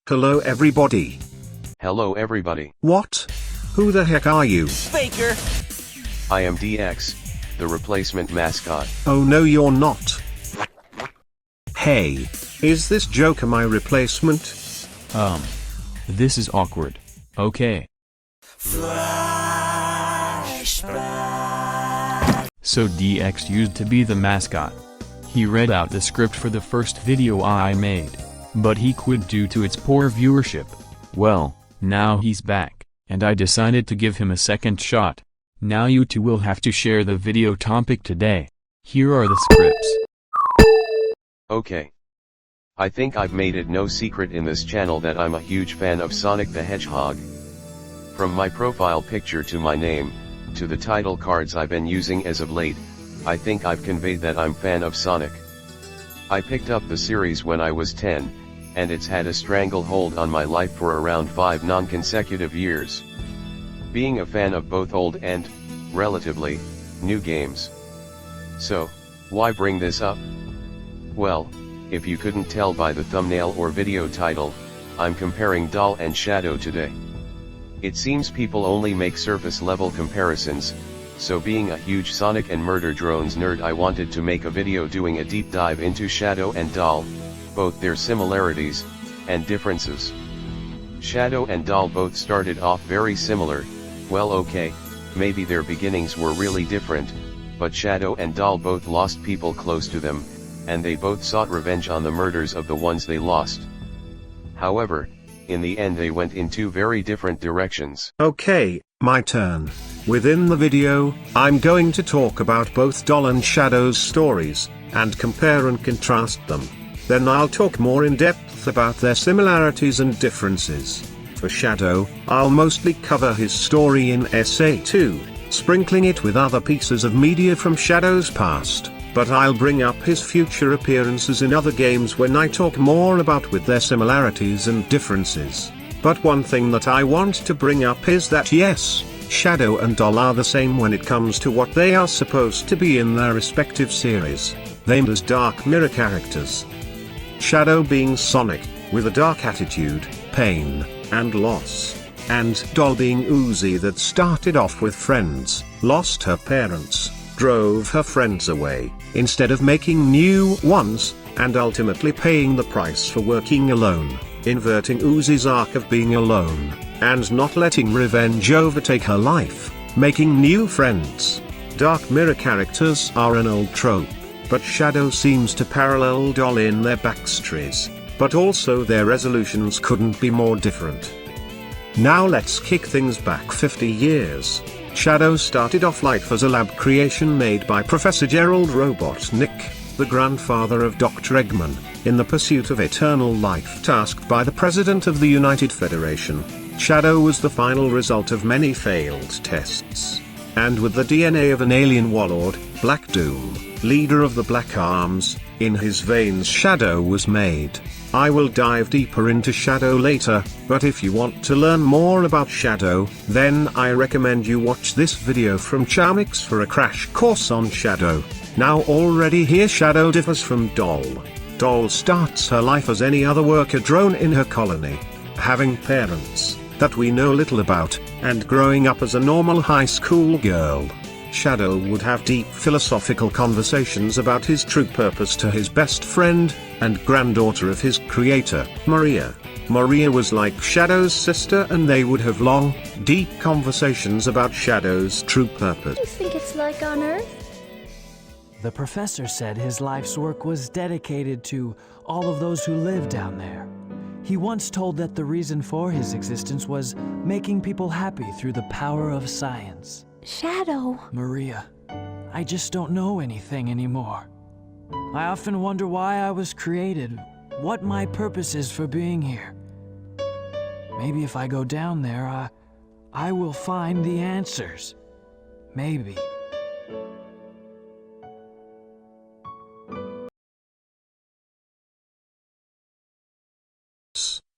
Hello everybody. Hello everybody. What? Who the heck are you? Faker! I am DX, the replacement mascot. Oh no you're not. Hey, is this Joker my replacement? This is awkward. Okay. So DX used to be the mascot. He read out the script for the first video I made, but he quit due to its poor viewership. Well, now he's back, and I decided to give him a second shot. Now you two will have to share the video topic today. Here are the scripts. Okay. I think I've made it no secret in this channel that I'm a huge fan of Sonic the Hedgehog. From my profile picture to my name, to the title cards I've been using as of late, I think I've conveyed that I'm fan of Sonic. I picked up the series when I was 10, and it's had a stranglehold on my life for around 5 non-consecutive years. Being a fan of both old and, relatively, new games. So, why bring this up? Well, if you couldn't tell by the thumbnail or video title, I'm comparing Doll and Shadow today. It seems people only make surface level comparisons, so being a huge Sonic and Murder Drones nerd, I wanted to make a video doing a deep dive into Shadow and Doll, both their similarities, and differences. Shadow and Doll both started off very similar. Well okay, maybe their beginnings were really different, but Shadow and Doll both lost people close to them, and they both sought revenge on the murders of the ones they lost. However, in the end they went in 2 very different directions. Okay, my turn. Within the video, I'm going to talk about both Doll and Shadow's stories, and compare and contrast them. Then I'll talk more in depth about their similarities and differences. For Shadow, I'll mostly cover his story in Essay 2, sprinkling it with other pieces of media from Shadow's past, but I'll bring up his future appearances in other games when I talk more about with their similarities and differences. But one thing that I want to bring up is that yes, Shadow and Doll are the same when it comes to what they are supposed to be in their respective series, named as dark mirror characters. Shadow being Sonic, with a dark attitude, pain, and loss. And Doll being Uzi that started off with friends, lost her parents, drove her friends away, instead of making new ones, and ultimately paying the price for working alone, inverting Uzi's arc of being alone, and not letting revenge overtake her life, making new friends. Dark mirror characters are an old trope, but Shadow seems to parallel Doll in their backstories, but also their resolutions couldn't be more different. Now let's kick things back 50 years. Shadow started off life as a lab creation made by Professor Gerald Robotnik, the grandfather of Dr. Eggman, in the pursuit of eternal life tasked by the President of the United Federation. Shadow was the final result of many failed tests. And with the DNA of an alien warlord, Black Doom, leader of the Black Arms, in his veins, Shadow was made. I will dive deeper into Shadow later, but if you want to learn more about Shadow, then I recommend you watch this video from Charmix for a crash course on Shadow. Now already here Shadow differs from Doll. Doll starts her life as any other worker drone in her colony, having parents that we know little about, and growing up as a normal high school girl. Shadow would have deep philosophical conversations about his true purpose to his best friend, and granddaughter of his creator, Maria. Maria was like Shadow's sister, and they would have long, deep conversations about Shadow's true purpose. What do you think it's like on Earth? The professor said his life's work was dedicated to all of those who live down there. He once told that the reason for his existence was making people happy through the power of science. Shadow. Maria, I just don't know anything anymore. I often wonder why I was created, what my purpose is for being here. Maybe if I go down there, I will find the answers. Maybe.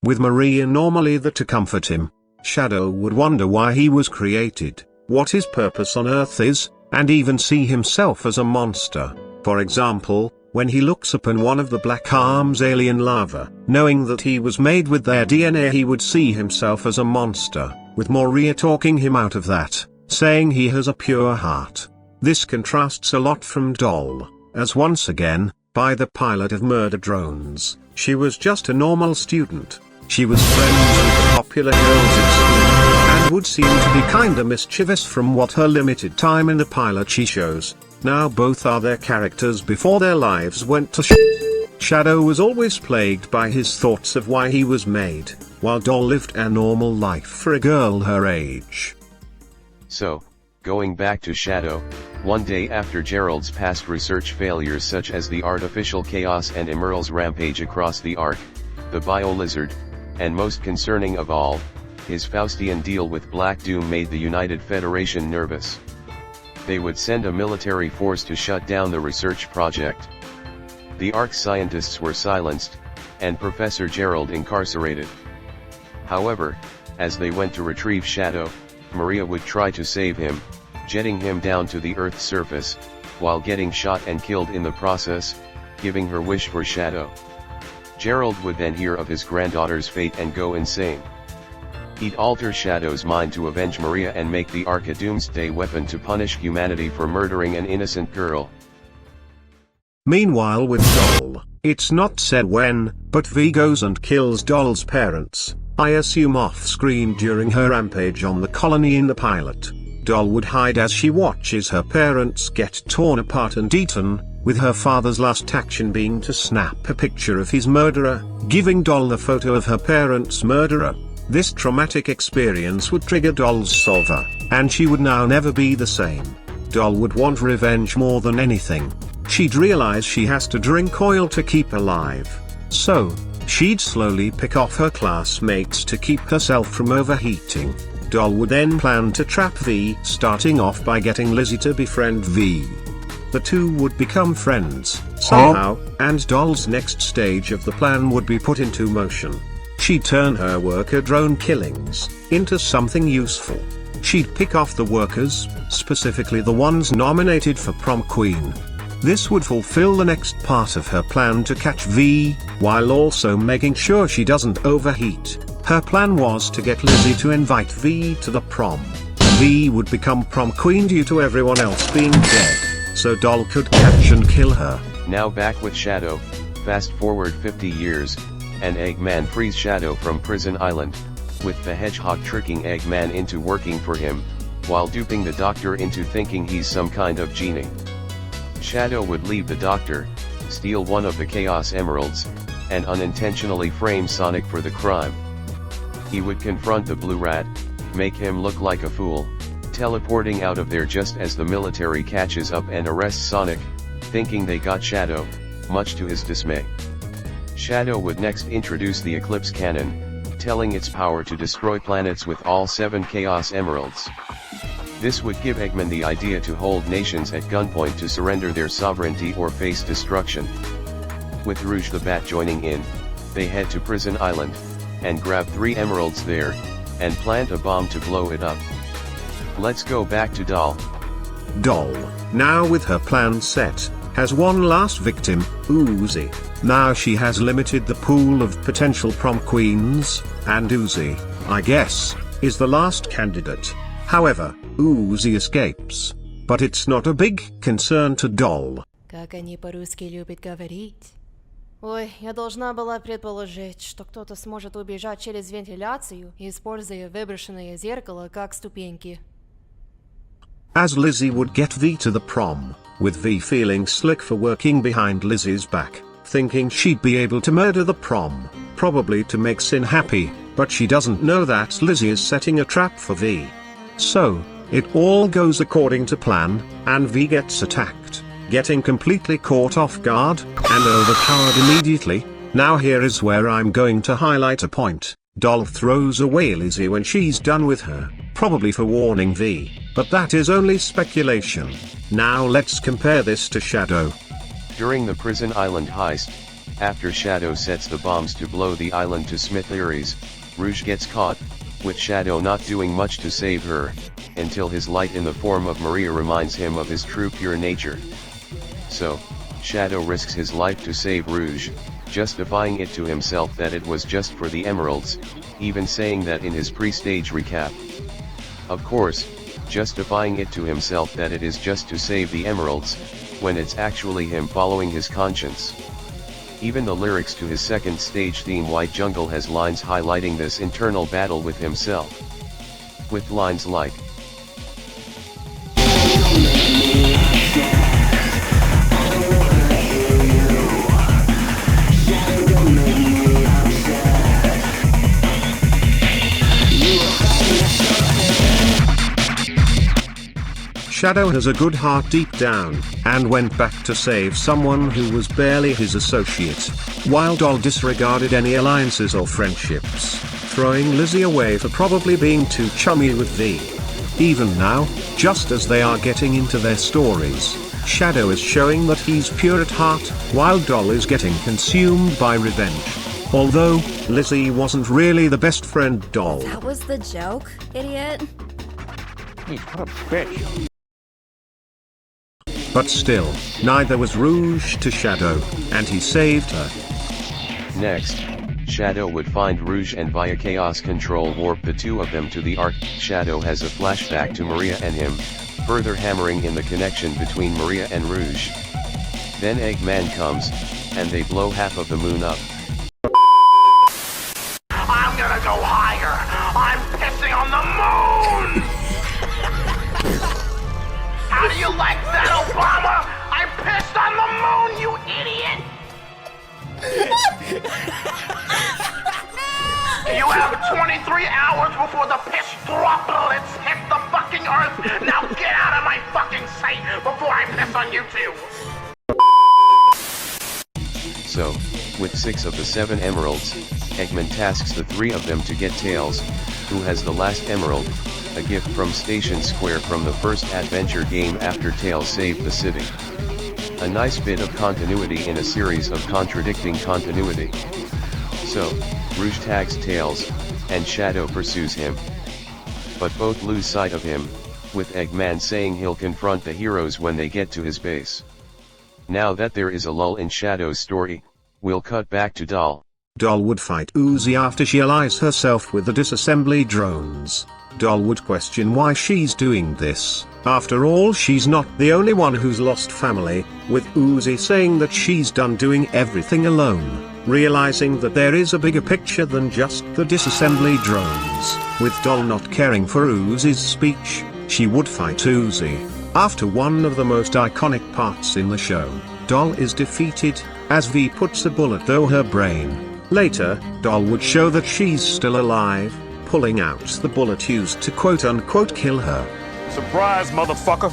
With Maria normally there to comfort him, Shadow would wonder why he was created, what his purpose on Earth is, and even see himself as a monster. For example, when he looks upon one of the Black Arm's alien larvae, knowing that he was made with their DNA, he would see himself as a monster, with Maria talking him out of that, saying he has a pure heart. This contrasts a lot from Doll, as once again, by the pilot of Murder Drones, she was just a normal student. She was friends with the popular girls at school, and would seem to be kinda mischievous from what her limited time in the pilot she shows. Now both are their characters before their lives went to Shadow was always plagued by his thoughts of why he was made, while Doll lived a normal life for a girl her age. So, going back to Shadow, one day after Gerald's past research failures such as the artificial chaos and Emerald's rampage across the Ark, the bio-lizard, and most concerning of all, his Faustian deal with Black Doom made the United Federation nervous. They would send a military force to shut down the research project. The Ark scientists were silenced, and Professor Gerald incarcerated. However, as they went to retrieve Shadow, Maria would try to save him, jetting him down to the Earth's surface, while getting shot and killed in the process, giving her wish for Shadow. Gerald would then hear of his granddaughter's fate and go insane. He'd alter Shadow's mind to avenge Maria and make the Ark a doomsday weapon to punish humanity for murdering an innocent girl. Meanwhile with Doll, it's not said when, but V goes and kills Doll's parents, I assume off-screen during her rampage on the colony in the pilot. Doll would hide as she watches her parents get torn apart and eaten, with her father's last action being to snap a picture of his murderer, giving Doll the photo of her parents' murderer. This traumatic experience would trigger Doll's solver, and she would now never be the same. Doll would want revenge more than anything. She'd realize she has to drink oil to keep alive. So, she'd slowly pick off her classmates to keep herself from overheating. Doll would then plan to trap V, starting off by getting Lizzie to befriend V. The two would become friends, somehow, and Doll's next stage of the plan would be put into motion. She'd turn her worker drone killings into something useful. She'd pick off the workers, specifically the ones nominated for prom queen. This would fulfill the next part of her plan to catch V, while also making sure she doesn't overheat. Her plan was to get Lizzie to invite V to the prom. V would become prom queen due to everyone else being dead, so Doll could catch and kill her. Now back with Shadow, fast forward 50 years, and Eggman frees Shadow from Prison Island, with the Hedgehog tricking Eggman into working for him, while duping the Doctor into thinking he's some kind of genie. Shadow would leave the Doctor, steal one of the Chaos Emeralds, and unintentionally frame Sonic for the crime. He would confront the Blue Rat, make him look like a fool, teleporting out of there just as the military catches up and arrests Sonic, thinking they got Shadow, much to his dismay. Shadow would next introduce the Eclipse Cannon, telling its power to destroy planets with all 7 Chaos Emeralds. This would give Eggman the idea to hold nations at gunpoint to surrender their sovereignty or face destruction. With Rouge the Bat joining in, they head to Prison Island, and grab 3 emeralds there, and plant a bomb to blow it up. Let's go back to Doll. Doll, now with her plan set, has one last victim, Uzi. Now she has limited the pool of potential prom queens, and Uzi, I guess, is the last candidate. However, Uzi escapes. But it's not a big concern to Doll. Как они по-русски любят говорить. Ой, я должна была предположить, что кто-то сможет убежать через вентиляцию, используя выброшенное зеркало как ступеньки. As Lizzie would get V to the prom, with V feeling slick for working behind Lizzie's back, thinking she'd be able to murder the prom, probably to make Sin happy, but she doesn't know that Lizzie is setting a trap for V. So, it all goes according to plan, and V gets attacked, getting completely caught off guard, and overpowered immediately. Now here is where I'm going to highlight a point. Doll throws away Lizzie when she's done with her, probably for warning V, but that is only speculation. Now let's compare this to Shadow. During the Prison Island heist, after Shadow sets the bombs to blow the island to smithereens, Rouge gets caught, with Shadow not doing much to save her, until his light in the form of Maria reminds him of his true pure nature. So, Shadow risks his life to save Rouge, justifying it to himself that it was just for the emeralds, even saying that in his pre-stage recap. Of course, justifying it to himself that it is just to save the emeralds, when it's actually him following his conscience. Even the lyrics to his second stage theme White Jungle has lines highlighting this internal battle with himself. With lines like, Shadow has a good heart deep down, and went back to save someone who was barely his associate, while Doll disregarded any alliances or friendships, throwing Lizzie away for probably being too chummy with V. Even now, just as they are getting into their stories, Shadow is showing that he's pure at heart, while Doll is getting consumed by revenge. Although, Lizzie wasn't really the best friend Doll. That was the joke, idiot. What a bitch. But still, neither was Rouge to Shadow, and he saved her. Next, Shadow would find Rouge and via chaos control warp the two of them to the Ark. Shadow has a flashback to Maria and him, further hammering in the connection between Maria and Rouge. Then Eggman comes, and they blow half of the moon up. I'm gonna go higher. I'm pissing on the moon. How do you like that, Obama? I pissed on the moon, you idiot! You have 23 hours before the piss droplets hit the fucking earth. Now get out of my fucking sight before I piss on you too. So, with 6 of the 7 emeralds, Eggman tasks the 3 of them to get Tails, who has the last emerald, a gift from Station Square from the first adventure game after Tails saved the city. A nice bit of continuity in a series of contradicting continuity. So, Rouge tags Tails, and Shadow pursues him. But both lose sight of him, with Eggman saying he'll confront the heroes when they get to his base. Now that there is a lull in Shadow's story, we'll cut back to Doll. Doll would fight Uzi after she allies herself with the disassembly drones. Doll would question why she's doing this. After all, she's not the only one who's lost family, with Uzi saying that she's done doing everything alone. Realizing that there is a bigger picture than just the disassembly drones. With Doll not caring for Uzi's speech, she would fight Uzi. After one of the most iconic parts in the show, Doll is defeated, as V puts a bullet through her brain. Later, Doll would show that she's still alive, pulling out the bullet used to quote-unquote kill her. Surprise, motherfucker!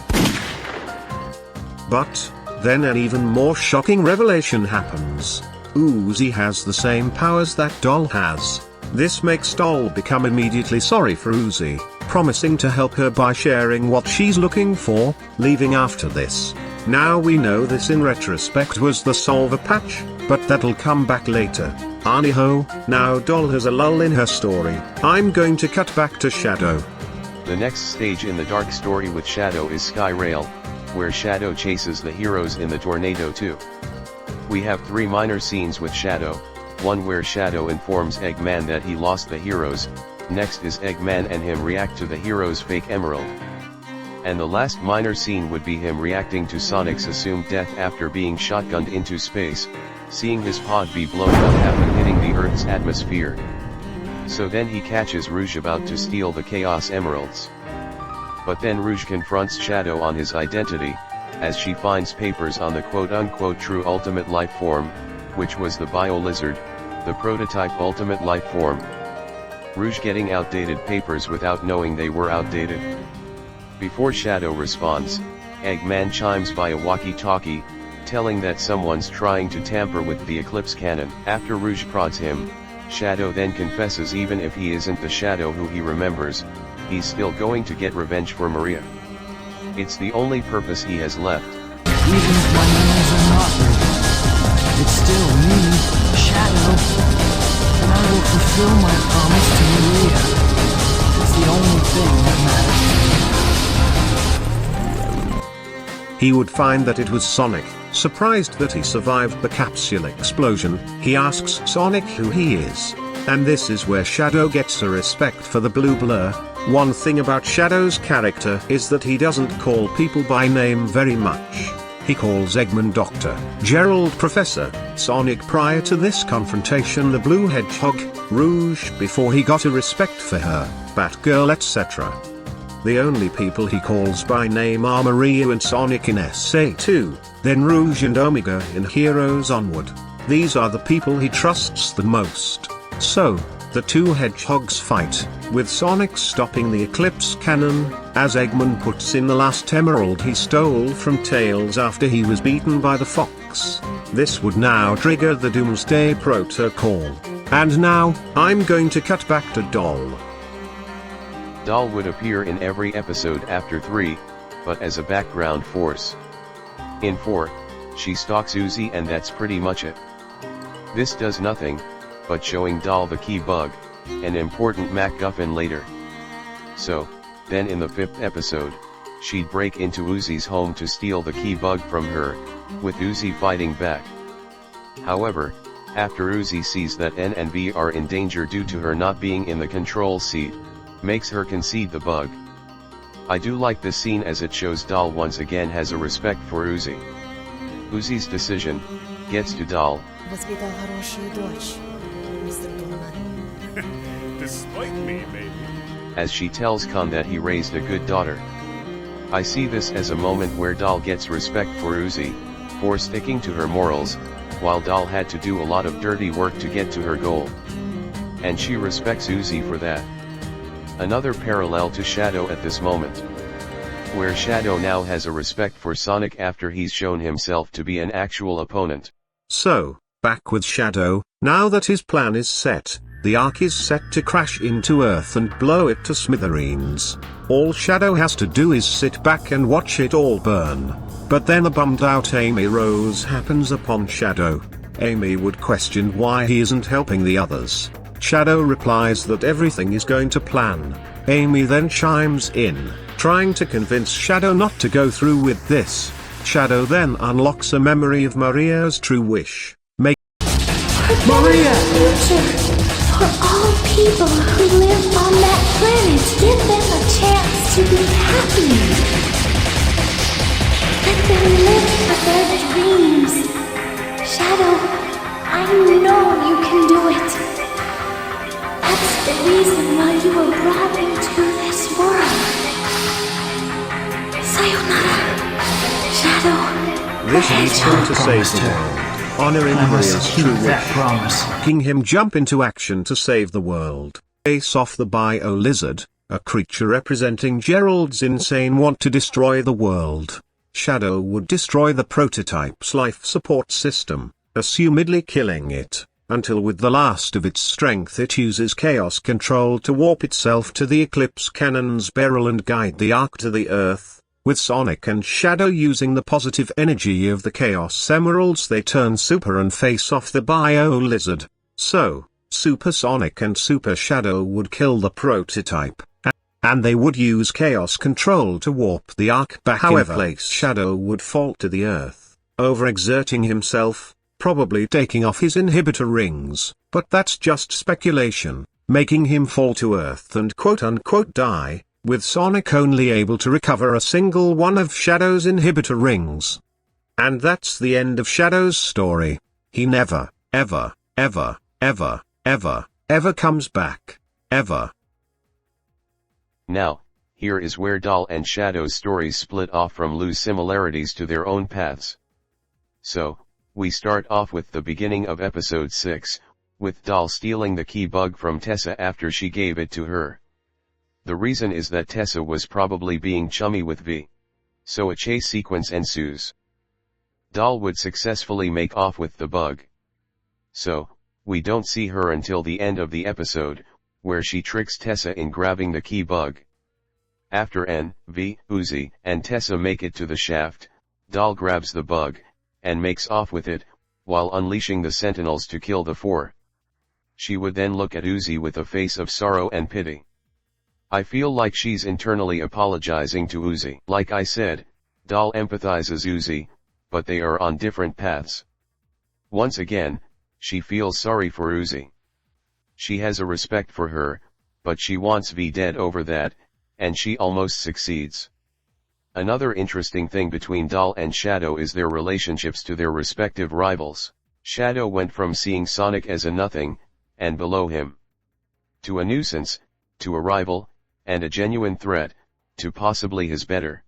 But, then an even more shocking revelation happens. Uzi has the same powers that Doll has. This makes Doll become immediately sorry for Uzi, promising to help her by sharing what she's looking for, leaving after this. Now we know this in retrospect was the solver patch, but that'll come back later. Anyhow, now Doll has a lull in her story. I'm going to cut back to Shadow. The next stage in the Dark story with Shadow is Sky Rail, where Shadow chases the heroes in the Tornado 2. We have 3 minor scenes with Shadow, one where Shadow informs Eggman that he lost the heroes, next is Eggman and him react to the heroes' fake emerald. And the last minor scene would be him reacting to Sonic's assumed death after being shotgunned into space, seeing his pod be blown up after hitting the Earth's atmosphere. So then he catches Rouge about to steal the Chaos Emeralds. But then Rouge confronts Shadow on his identity, as she finds papers on the quote-unquote true ultimate life form, which was the Bio-Lizard, the prototype ultimate life form. Rouge getting outdated papers without knowing they were outdated. Before Shadow responds, Eggman chimes by a walkie-talkie, telling that someone's trying to tamper with the Eclipse cannon. After Rouge prods him, Shadow then confesses even if he isn't the Shadow who he remembers, he's still going to get revenge for Maria. It's the only purpose he has left. Even if my memories are not real, it's still me, Shadow, and I will fulfill my promise to Maria. It's the only thing that matters. He would find that it was Sonic, Surprised that he survived the capsule explosion, he asks Sonic who he is. And this is where Shadow gets a respect for the blue blur. One thing about Shadow's character is that he doesn't call people by name very much. He calls Eggman Doctor, Gerald Professor, Sonic prior to this confrontation the Blue Hedgehog, Rouge before he got a respect for her, Batgirl etc. The only people he calls by name are Mario and Sonic in SA2, then Rouge and Omega in Heroes Onward. These are the people he trusts the most. So, the two hedgehogs fight, with Sonic stopping the Eclipse cannon, as Eggman puts in the last emerald he stole from Tails after he was beaten by the fox. This would now trigger the Doomsday Protocol. And now, I'm going to cut back to Doll. Doll would appear in every episode after 3, but as a background force. In 4, she stalks Uzi and that's pretty much it. This does nothing but showing Doll the key bug, an important MacGuffin later. So, then in the 5th episode, she'd break into Uzi's home to steal the key bug from her, with Uzi fighting back. However, after Uzi sees that N and V are in danger due to her not being in the control seat, makes her concede the bug. I do like this scene as it shows Doll once again has a respect for Uzi. Uzi's decision gets to Doll. Воспитал хорошую дочь, мистер Тулман. Despite me, maybe. As she tells Khan that he raised a good daughter. I see this as a moment where Doll gets respect for Uzi, for sticking to her morals, while Doll had to do a lot of dirty work to get to her goal. And she respects Uzi for that. Another parallel to Shadow at this moment, where Shadow now has a respect for Sonic after he's shown himself to be an actual opponent. So, back with Shadow, now that his plan is set, the Ark is set to crash into Earth and blow it to smithereens. All Shadow has to do is sit back and watch it all burn. But then a bummed out Amy Rose happens upon Shadow. Amy would question why he isn't helping the others. Shadow replies that everything is going to plan. Amy then chimes in, trying to convince Shadow not to go through with this. Shadow then unlocks a memory of Maria's true wish. Maria! Future for all people who live on that planet. Give them a chance to be happy. Let them live for their dreams. Shadow, I know you can do it. That's the reason why you were brought into this world. Sayonara, Shadow. This needs him to save the world. Honoring Maria's true wish. Making him jump into action to save the world. Face off the Bio Lizard, a creature representing Gerald's insane want to destroy the world. Shadow would destroy the prototype's life support system, assumedly killing it, until with the last of its strength it uses chaos control to warp itself to the Eclipse cannon's barrel and guide the Ark to the Earth. With Sonic and Shadow using the positive energy of the Chaos Emeralds, they turn Super and face off the Bio Lizard. So, Super Sonic and Super Shadow would kill the prototype, and they would use Chaos Control to warp the Ark back in place. Shadow would fall to the Earth, overexerting himself, probably taking off his inhibitor rings, but that's just speculation, making him fall to Earth and quote-unquote die, with Sonic only able to recover a single one of Shadow's inhibitor rings. And that's the end of Shadow's story. He never, ever, ever, ever, ever, ever comes back. Ever. Now, here is where Doll and Shadow's stories split off from lose similarities to their own paths. So, we start off with the beginning of episode 6, with Doll stealing the key bug from Tessa after she gave it to her. The reason is that Tessa was probably being chummy with V. So a chase sequence ensues. Doll would successfully make off with the bug. So, we don't see her until the end of the episode, where she tricks Tessa in grabbing the key bug. After N, V, Uzi, and Tessa make it to the shaft, Doll grabs the bug, and makes off with it, while unleashing the Sentinels to kill the 4. She would then look at Uzi with a face of sorrow and pity. I feel like she's internally apologizing to Uzi. Like I said, Doll empathizes Uzi, but they are on different paths. Once again, she feels sorry for Uzi. She has a respect for her, but she wants V dead over that, and she almost succeeds. Another interesting thing between Doll and Shadow is their relationships to their respective rivals. Shadow went from seeing Sonic as a nothing, and below him, to a nuisance, to a rival, and a genuine threat, to possibly his better.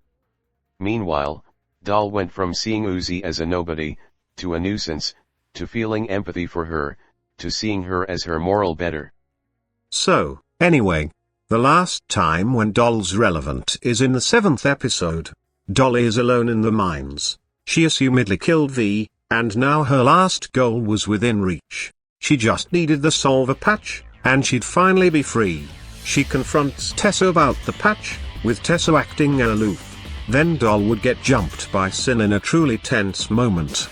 Meanwhile, Doll went from seeing Uzi as a nobody, to a nuisance, to feeling empathy for her, to seeing her as her moral better. So, anyway, the last time when Doll's relevant is in the 7th episode. Doll is alone in the mines. She assumedly killed V, and now her last goal was within reach. She just needed the solver patch, and she'd finally be free. She confronts Tessa about the patch, with Tessa acting aloof. Then Doll would get jumped by Sin in a truly tense moment.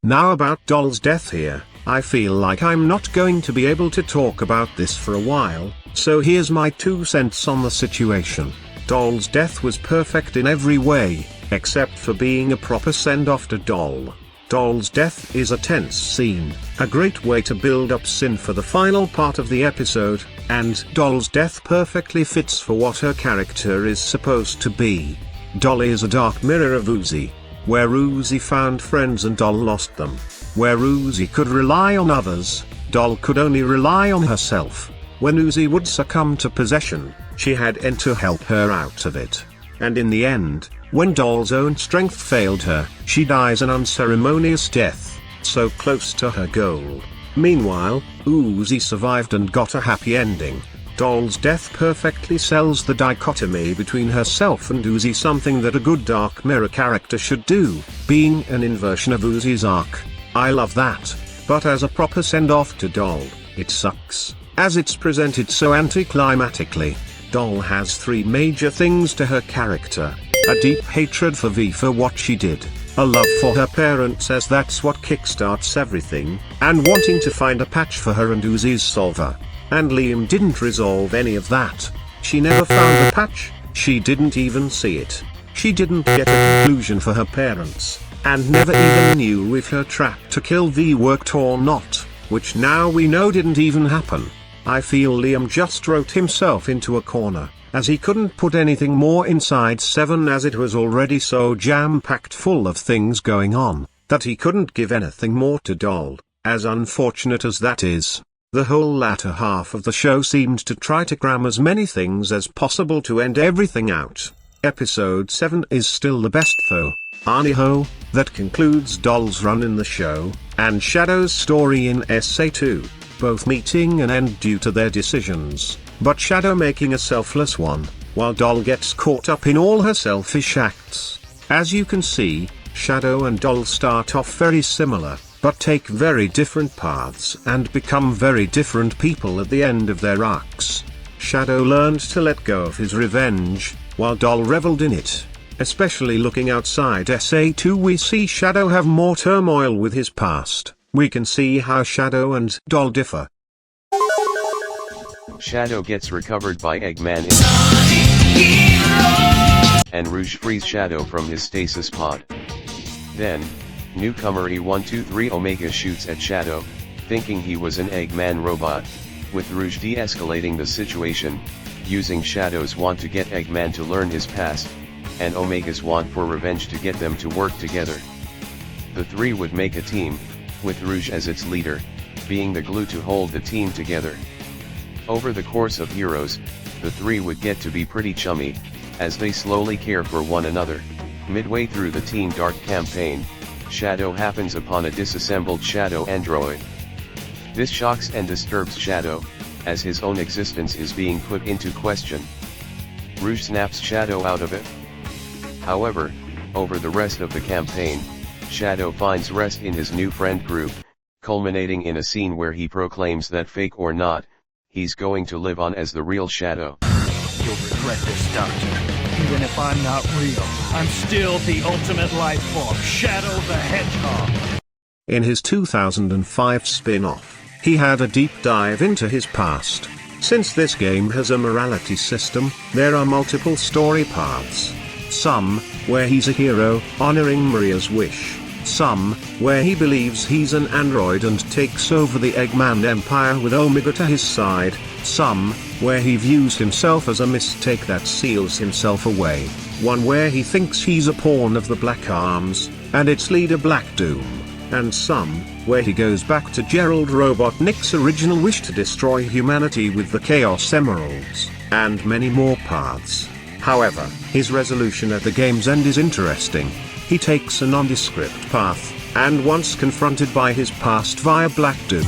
Now about Doll's death here, I feel like I'm not going to be able to talk about this for a while, so here's my 2 cents on the situation. Doll's death was perfect in every way, except for being a proper send-off to Doll. Doll's death is a tense scene, a great way to build up Sin for the final part of the episode, and Doll's death perfectly fits for what her character is supposed to be. Doll is a dark mirror of Uzi. Where Uzi found friends and Doll lost them. Where Uzi could rely on others, Doll could only rely on herself. When Uzi would succumb to possession, she had N to help her out of it. And in the end, when Doll's own strength failed her, she dies an unceremonious death, so close to her goal. Meanwhile, Uzi survived and got a happy ending. Doll's death perfectly sells the dichotomy between herself and Uzi, something that a good Dark Mirror character should do, being an inversion of Uzi's arc. I love that, but as a proper send-off to Doll, it sucks, as it's presented so anticlimactically. Doll has 3 major things to her character: a deep hatred for V for what she did, a love for her parents as that's what kickstarts everything, and wanting to find a patch for her and Uzi's solver. And Liam didn't resolve any of that. She never found the patch, she didn't even see it. She didn't get a conclusion for her parents, and never even knew if her trap to kill V worked or not, which now we know didn't even happen. I feel Liam just wrote himself into a corner, as he couldn't put anything more inside 7, as it was already so jam-packed full of things going on, that he couldn't give anything more to Doll. As unfortunate as that is, the whole latter half of the show seemed to try to cram as many things as possible to end everything out. Episode 7 is still the best though. Anyhow, that concludes Doll's run in the show, and Shadow's story in SA2, both meeting an end due to their decisions, but Shadow making a selfless one, while Doll gets caught up in all her selfish acts. As you can see, Shadow and Doll start off very similar, but take very different paths and become very different people at the end of their arcs. Shadow learned to let go of his revenge, while Doll reveled in it. Especially looking outside SA2, we see Shadow have more turmoil with his past. We can see how Shadow and Doll differ. Shadow gets recovered by Eggman and Rouge frees Shadow from his stasis pod. Then, newcomer E123 Omega shoots at Shadow, thinking he was an Eggman robot, with Rouge de-escalating the situation, using Shadow's want to get Eggman to learn his past, and Omega's want for revenge to get them to work together. The 3 would make a team, with Rouge as its leader, being the glue to hold the team together. Over the course of Heroes, the 3 would get to be pretty chummy, as they slowly care for one another. Midway through the Team Dark campaign, Shadow happens upon a disassembled Shadow android. This shocks and disturbs Shadow, as his own existence is being put into question. Rouge snaps Shadow out of it. However, over the rest of the campaign, Shadow finds rest in his new friend group, culminating in a scene where he proclaims that fake or not, he's going to live on as the real Shadow. You'll regret this, Doctor. Even if I'm not real, I'm still the ultimate life form, Shadow the Hedgehog. In his 2005 spin-off, he had a deep dive into his past. Since this game has a morality system, there are multiple story paths. Some, where he's a hero, honoring Maria's wish. Some, where he believes he's an android and takes over the Eggman Empire with Omega to his side. Some, where he views himself as a mistake that seals himself away. One where he thinks he's a pawn of the Black Arms, and its leader Black Doom. And some, where he goes back to Gerald Robotnik's original wish to destroy humanity with the Chaos Emeralds, and many more paths. However, his resolution at the game's end is interesting. He takes a nondescript path, and once confronted by his past via Black Doom,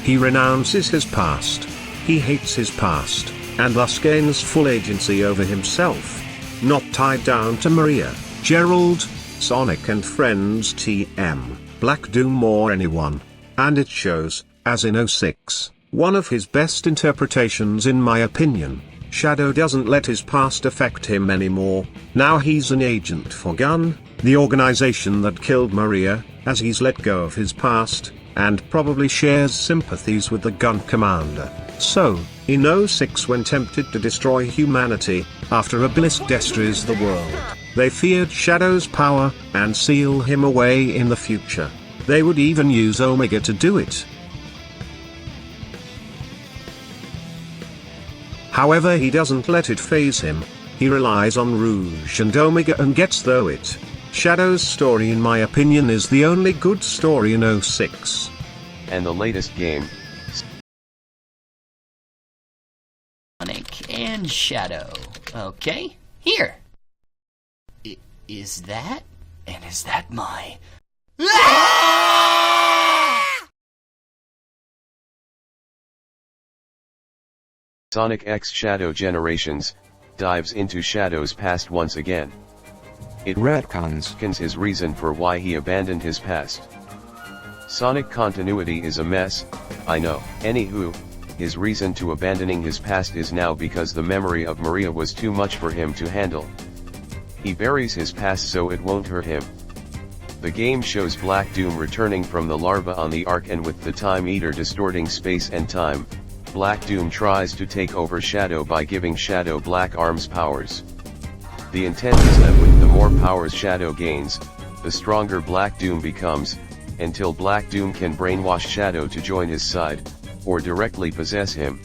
he renounces his past. He hates his past, and thus gains full agency over himself. Not tied down to Maria, Gerald, Sonic and friends TM, Black Doom or anyone. And it shows, as in 06, one of his best interpretations in my opinion. Shadow doesn't let his past affect him anymore. Now he's an agent for Gun, the organization that killed Maria, as he's let go of his past, and probably shares sympathies with the Gun commander. So, in 06 when tempted to destroy humanity, after Obelisk destroys the world, they feared Shadow's power, and seal him away in the future. They would even use Omega to do it. However, he doesn't let it faze him. He relies on Rouge and Omega and gets through it. Shadow's story in my opinion is the only good story in 06. And the latest game, Sonic and Shadow. Okay, here. Is that? And is that my... Sonic X Shadow Generations, dives into Shadow's past once again. It retcons his reason for why he abandoned his past. Sonic continuity is a mess, I know. Anywho, his reason to abandoning his past is now because the memory of Maria was too much for him to handle. He buries his past so it won't hurt him. The game shows Black Doom returning from the larva on the Ark, and with the Time Eater distorting space and time, Black Doom tries to take over Shadow by giving Shadow Black Arms powers. The intent is that with the more powers Shadow gains, the stronger Black Doom becomes, until Black Doom can brainwash Shadow to join his side, or directly possess him.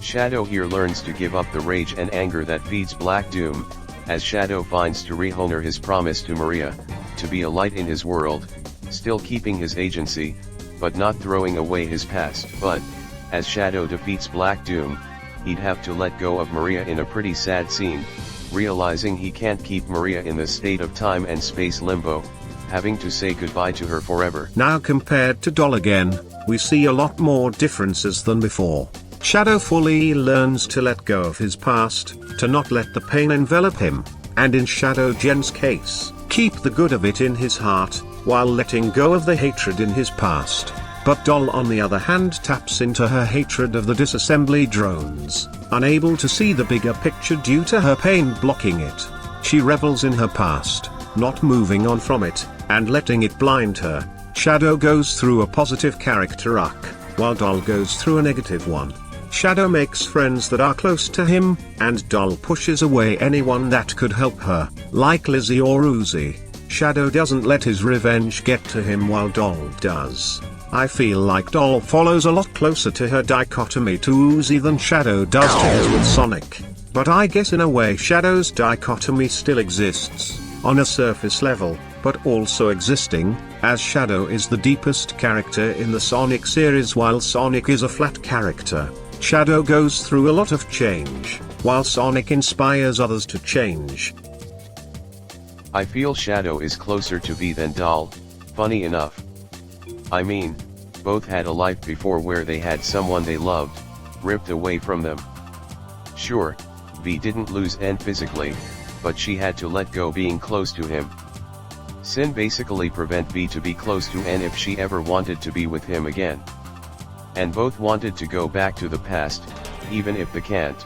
Shadow here learns to give up the rage and anger that feeds Black Doom, as Shadow finds to rehonor his promise to Maria, to be a light in his world, still keeping his agency, but not throwing away his past. But, as Shadow defeats Black Doom, he'd have to let go of Maria in a pretty sad scene, realizing he can't keep Maria in the state of time and space limbo, having to say goodbye to her forever. Now compared to Doll again, we see a lot more differences than before. Shadow fully learns to let go of his past, to not let the pain envelop him, and in Shadow Gen's case, keep the good of it in his heart, while letting go of the hatred in his past. But Doll on the other hand taps into her hatred of the disassembly drones, unable to see the bigger picture due to her pain blocking it. She revels in her past, not moving on from it, and letting it blind her. Shadow goes through a positive character arc, while Doll goes through a negative one. Shadow makes friends that are close to him, and Doll pushes away anyone that could help her, like Lizzie or Uzi. Shadow doesn't let his revenge get to him while Doll does. I feel like Doll follows a lot closer to her dichotomy to Uzi than Shadow does to his with Sonic. But I guess in a way Shadow's dichotomy still exists, on a surface level, but also existing, as Shadow is the deepest character in the Sonic series while Sonic is a flat character. Shadow goes through a lot of change, while Sonic inspires others to change. I feel Shadow is closer to V than Doll, funny enough. I mean, both had a life before where they had someone they loved, ripped away from them. Sure, V didn't lose N physically, but she had to let go being close to him. Sin basically prevent V to be close to N if she ever wanted to be with him again. And both wanted to go back to the past, even if they can't.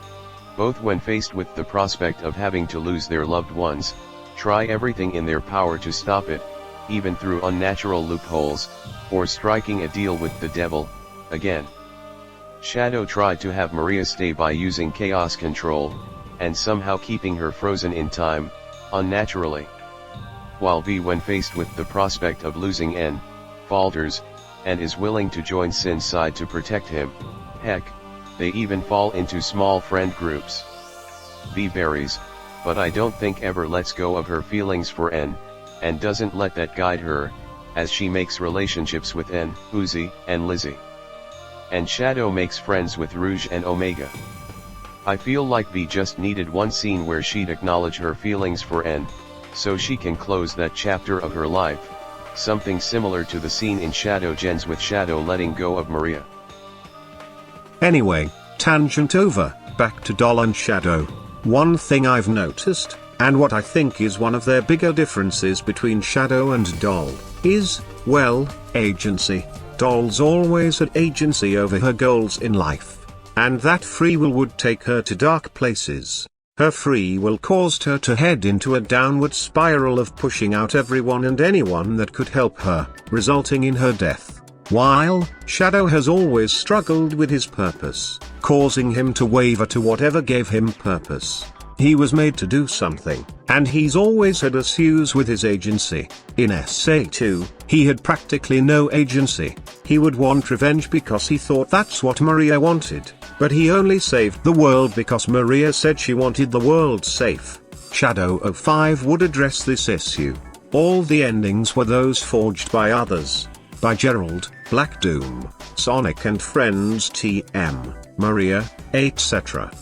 Both when faced with the prospect of having to lose their loved ones, try everything in their power to stop it, even through unnatural loopholes, or striking a deal with the devil, again. Shadow tried to have Maria stay by using chaos control, and somehow keeping her frozen in time, unnaturally. While V, when faced with the prospect of losing N, falters, and is willing to join Sin's side to protect him. Heck, they even fall into small friend groups. V buries, but I don't think ever lets go of her feelings for N, and doesn't let that guide her, as she makes relationships with N, Uzi, and Lizzie. And Shadow makes friends with Rouge and Omega. I feel like V just needed one scene where she'd acknowledge her feelings for N, so she can close that chapter of her life, something similar to the scene in Shadow Gens with Shadow letting go of Maria. Anyway, tangent over, back to Doll and Shadow. One thing I've noticed, and what I think is one of their bigger differences between Shadow and Doll, is, well, agency. Doll's always had agency over her goals in life. And that free will would take her to dark places. Her free will caused her to head into a downward spiral of pushing out everyone and anyone that could help her, resulting in her death. While Shadow has always struggled with his purpose, causing him to waver to whatever gave him purpose. He was made to do something, and he's always had issues with his agency. In SA2, he had practically no agency. He would want revenge because he thought that's what Maria wanted, but he only saved the world because Maria said she wanted the world safe. Shadow 05 would address this issue. All the endings were those forged by others. By Gerald, Black Doom, Sonic and Friends TM, Maria, etc.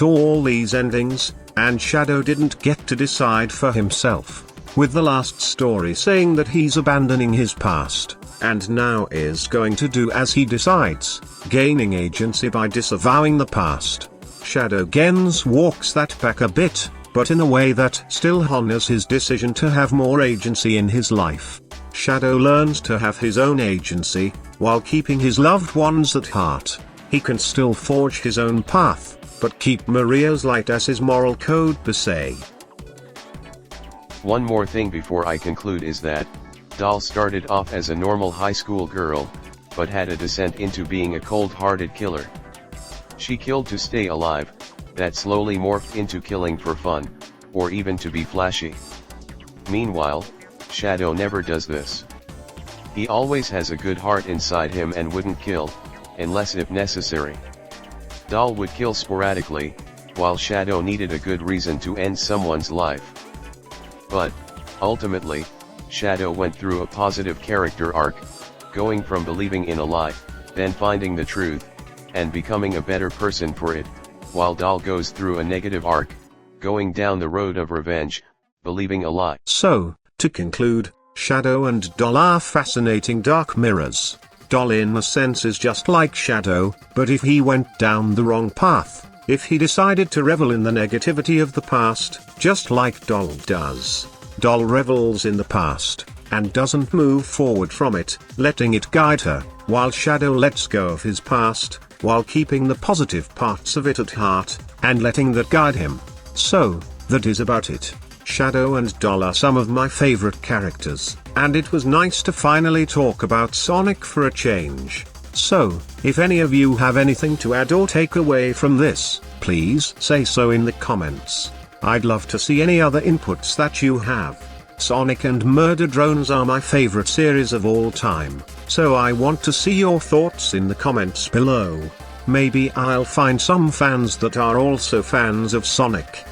All these endings, and Shadow didn't get to decide for himself, with the last story saying that he's abandoning his past, and now is going to do as he decides, gaining agency by disavowing the past. Shadow Gens walks that back a bit, but in a way that still honors his decision to have more agency in his life. Shadow learns to have his own agency, while keeping his loved ones at heart. He can still forge his own path, but keep Maria's light as his moral code per se. One more thing before I conclude is that, Doll started off as a normal high school girl, but had a descent into being a cold-hearted killer. She killed to stay alive, that slowly morphed into killing for fun, or even to be flashy. Meanwhile, Shadow never does this. He always has a good heart inside him and wouldn't kill, unless if necessary. Doll would kill sporadically, while Shadow needed a good reason to end someone's life. But, ultimately, Shadow went through a positive character arc, going from believing in a lie, then finding the truth, and becoming a better person for it, while Doll goes through a negative arc, going down the road of revenge, believing a lie. So, to conclude, Shadow and Doll are fascinating dark mirrors. Doll in a sense is just like Shadow, but if he went down the wrong path, if he decided to revel in the negativity of the past, just like Doll does. Doll revels in the past, and doesn't move forward from it, letting it guide her, while Shadow lets go of his past, while keeping the positive parts of it at heart, and letting that guide him. So, that is about it. Shadow and Doll are some of my favorite characters, and it was nice to finally talk about Sonic for a change. So, if any of you have anything to add or take away from this, please say so in the comments. I'd love to see any other inputs that you have. Sonic and Murder Drones are my favorite series of all time, so I want to see your thoughts in the comments below. Maybe I'll find some fans that are also fans of Sonic.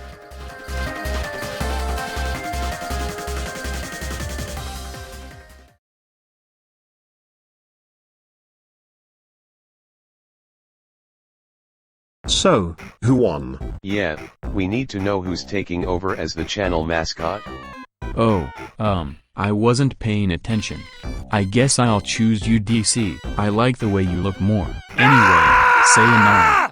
So, who won? Yeah, we need to know who's taking over as the channel mascot. Oh, I wasn't paying attention. I guess I'll choose you, DC. I like the way you look more. Anyway, sayonara.